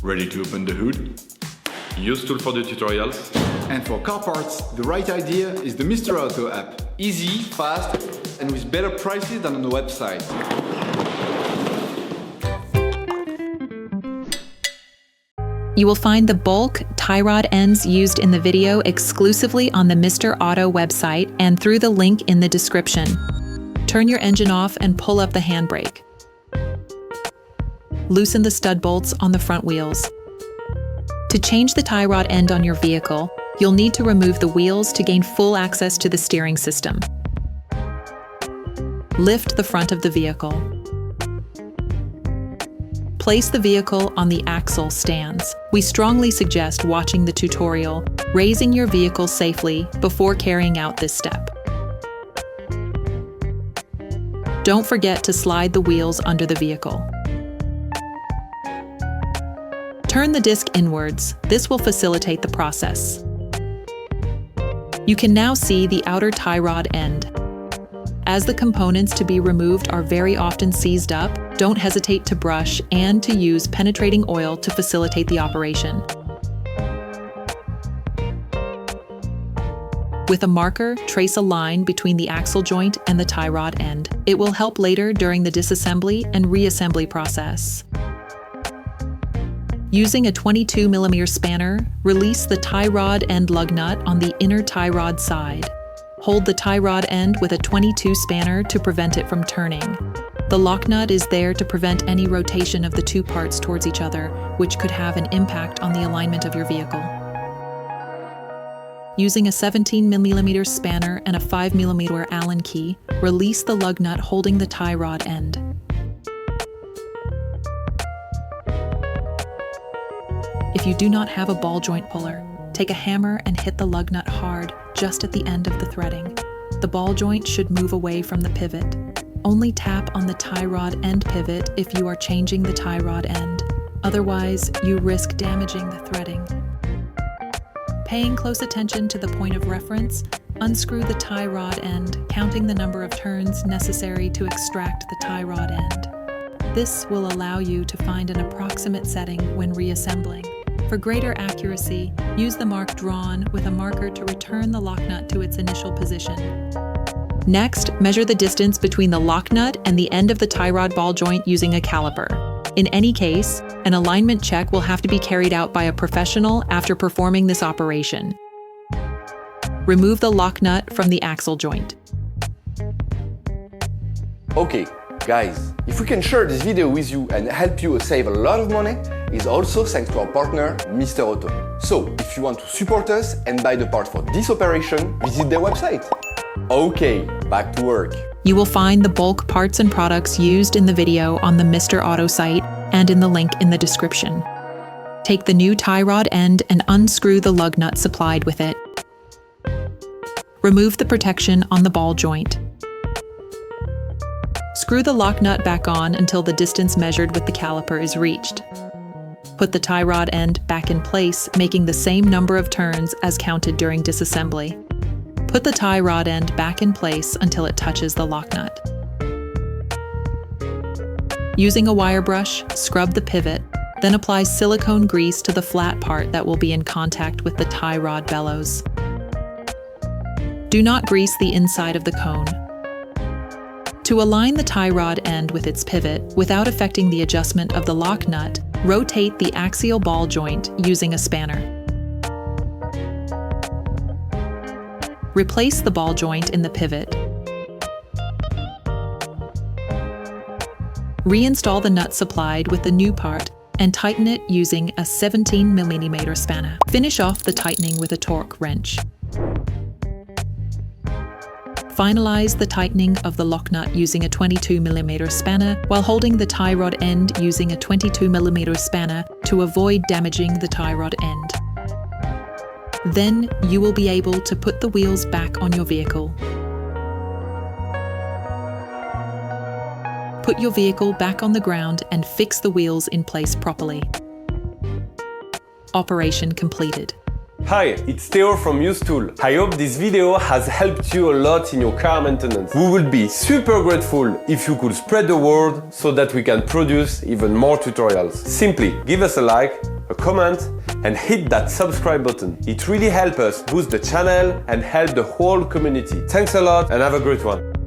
Ready to open the hood? Usetool for the tutorials. And for car parts, the right idea is the Mr. Auto app. Easy, fast, and with better prices than on the website. You will find the bulk tie rod ends used in the video exclusively on the Mr. Auto website and through the link in the description. Turn your engine off and pull up the handbrake. Loosen the stud bolts on the front wheels. To change the tie rod end on your vehicle, you'll need to remove the wheels to gain full access to the steering system. Lift the front of the vehicle. Place the vehicle on the axle stands. We strongly suggest watching the tutorial, raising your vehicle safely before carrying out this step. Don't forget to slide the wheels under the vehicle. Turn the disc inwards. This will facilitate the process. You can now see the outer tie rod end. As the components to be removed are very often seized up, don't hesitate to brush and to use penetrating oil to facilitate the operation. With a marker, trace a line between the axle joint and the tie rod end. It will help later during the disassembly and reassembly process. Using a 22mm spanner, release the tie rod end lug nut on the inner tie rod side. Hold the tie rod end with a 22 spanner to prevent it from turning. The Locknut is there to prevent any rotation of the two parts towards each other, which could have an impact on the alignment of your vehicle. Using a 17mm spanner and a 5mm Allen key, release the lug nut holding the tie rod end. If you do not have a ball joint puller, take a hammer and hit the lug nut hard just at the end of the threading. The ball joint should move away from the pivot. Only tap on the tie rod end pivot if you are changing the tie rod end. Otherwise, you risk damaging the threading. Paying close attention to the point of reference, unscrew the tie rod end, counting the number of turns necessary to extract the tie rod end. This will allow you to find an approximate setting when reassembling. For greater accuracy, use the mark drawn with a marker to return the lock nut to its initial position. Next, measure the distance between the lock nut and the end of the tie rod ball joint using a caliper. In any case, an alignment check will have to be carried out by a professional after performing this operation. Remove the lock nut from the axle joint. Okay, guys, if we can share this video with you and help you save a lot of money, is also thanks to our partner, Mr. Auto. So, if you want to support us and buy the part for this operation, visit their website. Okay, back to work. You will find the bulk parts and products used in the video on the Mr. Auto site and in the link in the description. Take the new tie rod end and unscrew the lug nut supplied with it. Remove the protection on the ball joint. Screw the lock nut back on until the distance measured with the caliper is reached. Put the tie rod end back in place, making the same number of turns as counted during disassembly. Put the tie rod end back in place until it touches the lock nut. Using a wire brush, scrub the pivot, then apply silicone grease to the flat part that will be in contact with the tie rod bellows. Do not grease the inside of the cone. To align the tie rod end with its pivot without affecting the adjustment of the lock nut, rotate the axial ball joint using a spanner. Replace the ball joint in the pivot. Reinstall the nut supplied with the new part and tighten it using a 17mm spanner. Finish off the tightening with a torque wrench. Finalize the tightening of the lock nut using a 22mm spanner while holding the tie rod end using a 22mm spanner to avoid damaging the tie rod end. Then you will be able to put the wheels back on your vehicle. Put your vehicle back on the ground and fix the wheels in place properly. Operation completed. Hi, it's Theo from Usetool. I hope this video has helped you a lot in your car maintenance. We would be super grateful if you could spread the word so that we can produce even more tutorials. Simply give us a like, a comment, and hit that subscribe button. It really helps us boost the channel and help the whole community. Thanks a lot and have a great one.